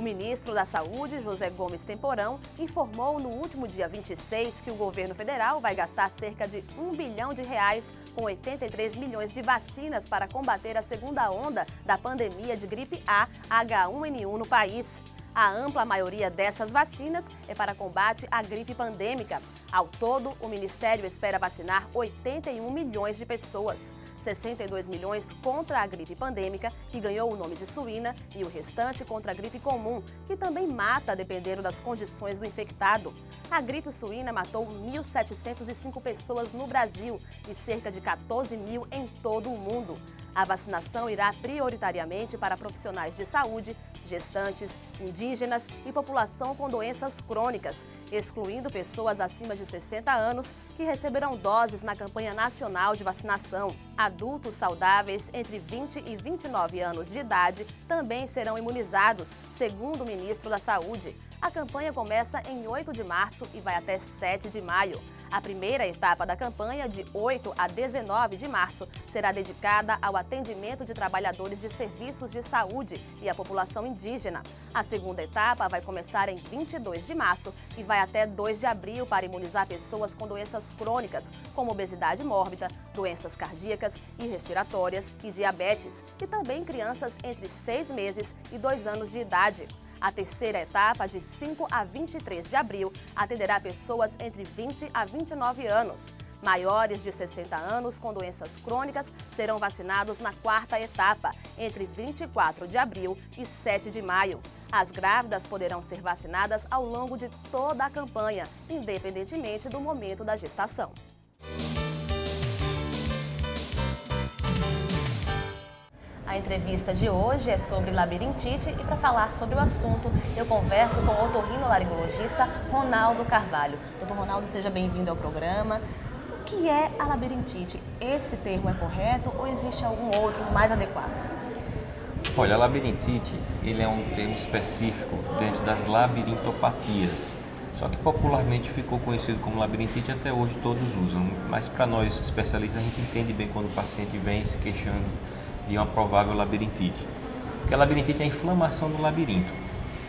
ministro da Saúde, José Gomes Temporão, informou no último dia 26 que o governo federal vai gastar cerca de R$1 bilhão com 83 milhões de vacinas para combater a segunda onda da pandemia de gripe A H1N1 no país. A ampla maioria dessas vacinas é para combate à gripe pandêmica. Ao todo, o Ministério espera vacinar 81 milhões de pessoas. 62 milhões contra a gripe pandêmica, que ganhou o nome de suína, e o restante contra a gripe comum, que também mata dependendo das condições do infectado. A gripe suína matou 1.705 pessoas no Brasil e cerca de 14 mil em todo o mundo. A vacinação irá prioritariamente para profissionais de saúde, gestantes, indígenas e população com doenças crônicas, excluindo pessoas acima de 60 anos que receberão doses na campanha nacional de vacinação. Adultos saudáveis entre 20 e 29 anos de idade também serão imunizados, segundo o ministro da Saúde. A campanha começa em 8 de março e vai até 7 de maio. A primeira etapa da campanha, de 8 a 19 de março, será dedicada ao atendimento de trabalhadores de serviços de saúde e à população indígena. A segunda etapa vai começar em 22 de março e vai até 2 de abril para imunizar pessoas com doenças crônicas, como obesidade mórbida, doenças cardíacas e respiratórias e diabetes, e também crianças entre 6 meses e 2 anos de idade. A terceira etapa, de 5 a 23 de abril, atenderá pessoas entre 20 a 29 anos. Maiores de 60 anos com doenças crônicas serão vacinados na quarta etapa, entre 24 de abril e 7 de maio. As grávidas poderão ser vacinadas ao longo de toda a campanha, independentemente do momento da gestação. A entrevista de hoje é sobre labirintite e, para falar sobre o assunto, eu converso com o otorrinolaringologista Ronaldo Carvalho. Doutor Ronaldo, seja bem-vindo ao programa. O que é a labirintite? Esse termo é correto ou existe algum outro mais adequado? Olha, a labirintite, ele é um termo específico dentro das labirintopatias. Só que popularmente ficou conhecido como labirintite, até hoje todos usam. Mas para nós especialistas, a gente entende bem quando o paciente vem se queixando de uma provável labirintite. Porque a labirintite é a inflamação do labirinto.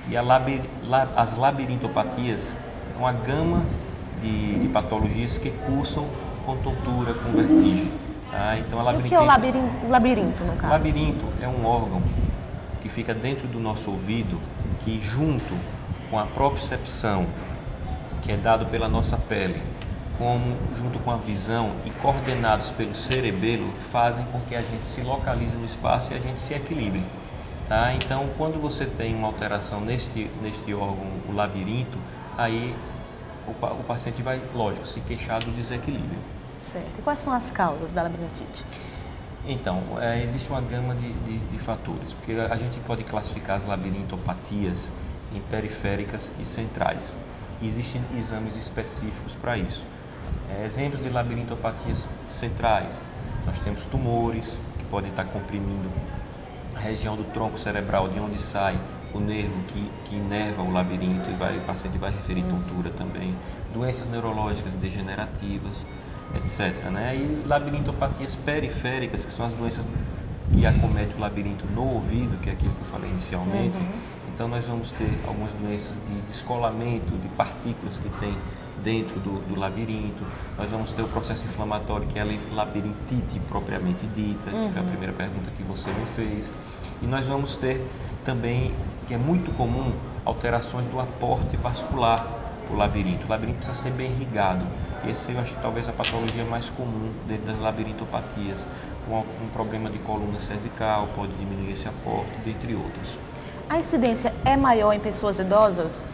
E as labirintopatias é uma gama de patologias que cursam com tontura, com vertigem. Tá? Então, a labirintite... O que é o labirinto, no caso? O labirinto é um órgão que fica dentro do nosso ouvido, que junto com a propriocepção, que é dado pela nossa pele, como junto com a visão e coordenados pelo cerebelo, fazem com que a gente se localize no espaço e a gente se equilibre. Tá? Então, quando você tem uma alteração neste órgão, o labirinto, aí o paciente vai, lógico, se queixar do desequilíbrio. Certo. E quais são as causas da labirintite? Então, existe uma gama de fatores, porque a gente pode classificar as labirintopatias em periféricas e centrais. E existem exames específicos para isso. Exemplos de labirintopatias centrais: nós temos tumores que podem estar comprimindo a região do tronco cerebral, de onde sai o nervo que inerva o labirinto, e o paciente vai referir tontura também, doenças neurológicas degenerativas, etc. E labirintopatias periféricas, que são as doenças que acometem o labirinto no ouvido, que é aquilo que eu falei inicialmente. Então nós vamos ter algumas doenças de descolamento de partículas que tem dentro do labirinto. Nós vamos ter o processo inflamatório, que é a labirintite propriamente dita, que foi a primeira pergunta que você me fez. E nós vamos ter também, que é muito comum, alterações do aporte vascular do labirinto. O labirinto precisa ser bem irrigado. Esse eu acho que talvez a patologia mais comum dentro das labirintopatias. Um problema de coluna cervical pode diminuir esse aporte, dentre outros. A incidência é maior em pessoas idosas?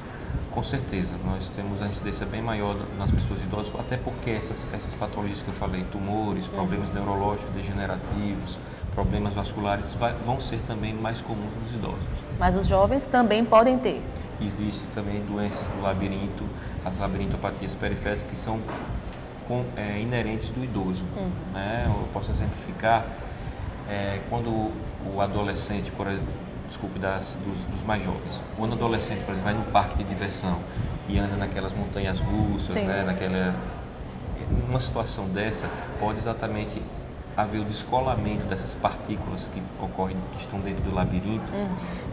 Com certeza, nós temos a incidência bem maior nas pessoas idosas, até porque essas patologias que eu falei, tumores, problemas neurológicos degenerativos, problemas vasculares, vão ser também mais comuns nos idosos. Mas os jovens também podem ter? Existem também doenças do labirinto, as labirintopatias periféricas, que são inerentes do idoso. Eu posso exemplificar quando o adolescente, por exemplo, dos mais jovens. Quando o adolescente, por exemplo, vai num parque de diversão e anda naquelas montanhas russas, numa situação dessa, pode exatamente haver o descolamento dessas partículas que ocorrem, que estão dentro do labirinto,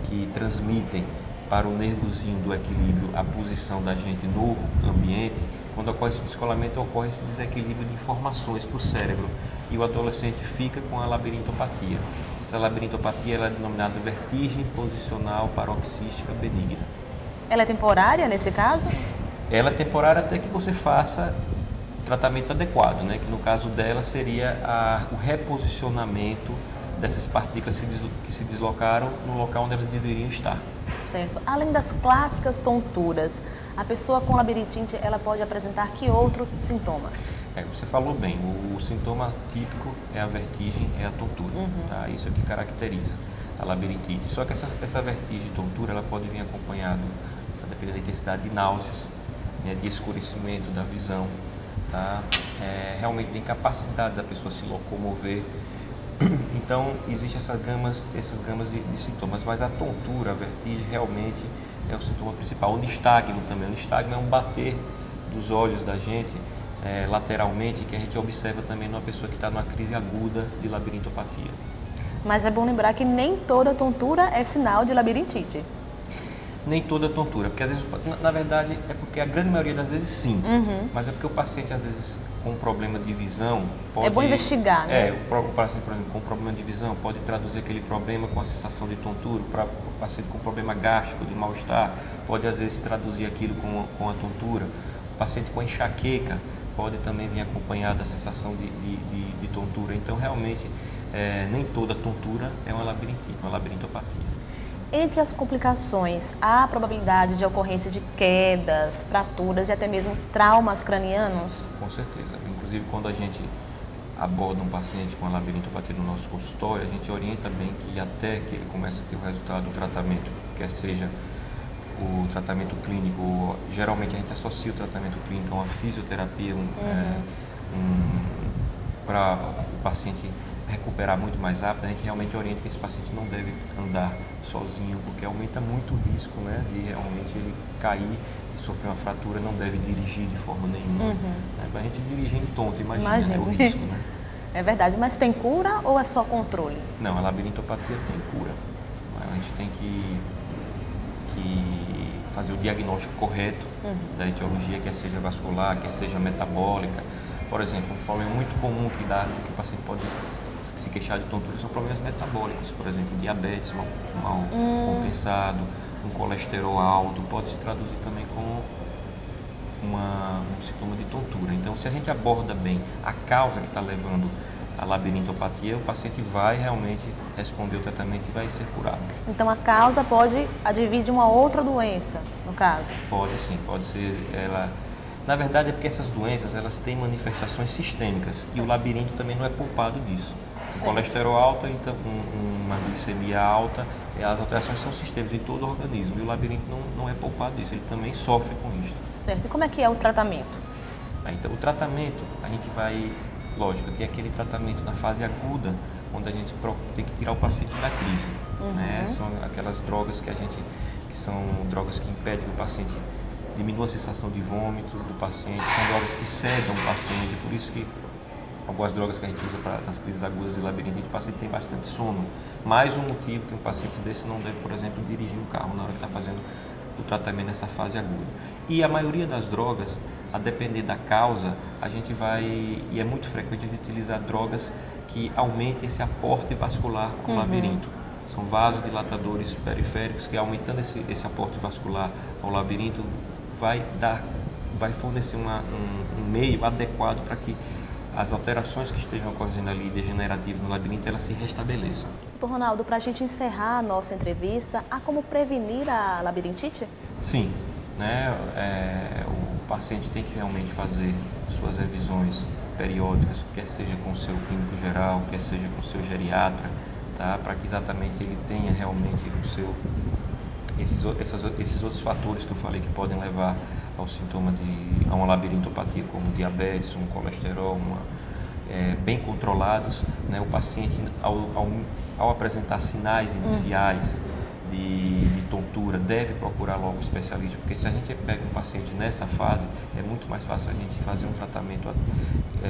que transmitem para o nervozinho do equilíbrio, a posição da gente no ambiente, quando ocorre esse descolamento, ocorre esse desequilíbrio de informações para o cérebro e o adolescente fica com a labirintopatia. Essa labirintopatia ela é denominada vertigem posicional paroxística benigna. Ela é temporária nesse caso? Ela é temporária até que você faça o tratamento adequado, né? Que no caso dela seria o reposicionamento dessas partículas que se deslocaram no local onde elas deveriam estar. Certo. Além das clássicas tonturas, a pessoa com labirintite ela pode apresentar que outros sintomas? Você falou bem, o sintoma típico é a vertigem, é a tontura. Tá? Isso é o que caracteriza a labirintite. Só que essa vertigem e tontura ela pode vir acompanhado, dependendo da intensidade, de náuseas, né, de escurecimento da visão, tá? Realmente tem capacidade da pessoa se locomover. Então, existem essas gamas de sintomas, mas a tontura, a vertigem, realmente é o sintoma principal. O nistagmo também. O nistagmo é um bater dos olhos da gente lateralmente, que a gente observa também numa pessoa que está numa crise aguda de labirintopatia. Mas é bom lembrar que nem toda tontura é sinal de labirintite. Nem toda tontura, porque às vezes, na verdade, é porque a grande maioria das vezes sim, mas é porque o paciente às vezes com problema de visão pode... É bom investigar, né? O paciente, por exemplo, com problema de visão pode traduzir aquele problema com a sensação de tontura, para o paciente com problema gástrico, de mal-estar, pode às vezes traduzir aquilo com a tontura. O paciente com enxaqueca pode também vir acompanhado da sensação de tontura. Então, realmente, nem toda tontura é uma labirintite, uma labirintopatia. Entre as complicações, há a probabilidade de ocorrência de quedas, fraturas e até mesmo traumas cranianos? Com certeza. Inclusive, quando a gente aborda um paciente com a labirintopatia no nosso consultório, a gente orienta bem que até que ele comece a ter o resultado do tratamento, quer seja o tratamento clínico, geralmente a gente associa o tratamento clínico a uma fisioterapia para o paciente recuperar muito mais rápido. A gente realmente orienta que esse paciente não deve andar sozinho, porque aumenta muito o risco, né, de realmente ele cair e sofrer uma fratura, não deve dirigir de forma nenhuma. A gente dirigindo tonto, imagina. É o risco, né? É verdade, mas tem cura ou é só controle? Não, a labirintopatia tem cura. A gente tem que fazer o diagnóstico correto da etiologia, quer seja vascular, quer seja metabólica. Por exemplo, um problema muito comum que o paciente pode se queixar de tontura são problemas metabólicos, por exemplo, diabetes mal compensado, um colesterol alto, pode se traduzir também como um sintoma de tontura. Então, se a gente aborda bem a causa que está levando a labirintopatia, o paciente vai realmente responder o tratamento e vai ser curado. Então, a causa pode advir de uma outra doença, no caso? Pode sim, pode ser ela... Na verdade, é porque essas doenças, elas têm manifestações sistêmicas e o labirinto também não é poupado disso. O colesterol alto, então, uma glicemia alta, as alterações são sistêmicas em todo o organismo e o labirinto não é poupado disso, ele também sofre com isso. Certo. E como é que é o tratamento? Então, o tratamento, a gente vai, lógico, tem aquele tratamento na fase aguda, onde a gente tem que tirar o paciente da crise. Né? São aquelas drogas que são drogas que impedem que o paciente diminua a sensação de vômito do paciente, são drogas que sedam o paciente, por isso que algumas drogas que a gente usa para as crises agudas de labirintite, o paciente tem bastante sono. Mais um motivo que um paciente desse não deve, por exemplo, dirigir um carro na hora que está fazendo o tratamento nessa fase aguda. E a maioria das drogas, a depender da causa, a gente vai, e é muito frequente a gente utilizar drogas que aumentem esse aporte vascular com o labirinto. São vasodilatadores periféricos que, aumentando esse aporte vascular ao labirinto, vai fornecer um meio adequado para que as alterações que estejam ocorrendo ali degenerativas no labirinto, elas se restabeleçam. Doutor Ronaldo, para a gente encerrar a nossa entrevista, há como prevenir a labirintite? Sim, né? O paciente tem que realmente fazer suas revisões periódicas, quer seja com o seu clínico geral, quer seja com o seu geriatra, tá? Para que exatamente ele tenha realmente esses outros fatores que eu falei que podem levar ao sintoma a uma labirintopatia, como diabetes, um colesterol, bem controlados, né? O paciente, ao apresentar sinais iniciais de tontura, deve procurar logo um especialista, porque se a gente pega um paciente nessa fase, é muito mais fácil a gente fazer um tratamento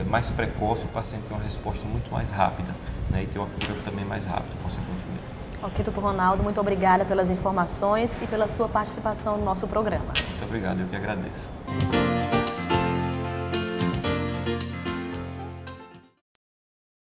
mais precoce, o paciente tem uma resposta muito mais rápida, né? E ter uma cura também mais rápida, consequentemente. Ok, doutor Ronaldo, muito obrigada pelas informações e pela sua participação no nosso programa. Muito obrigado, eu que agradeço.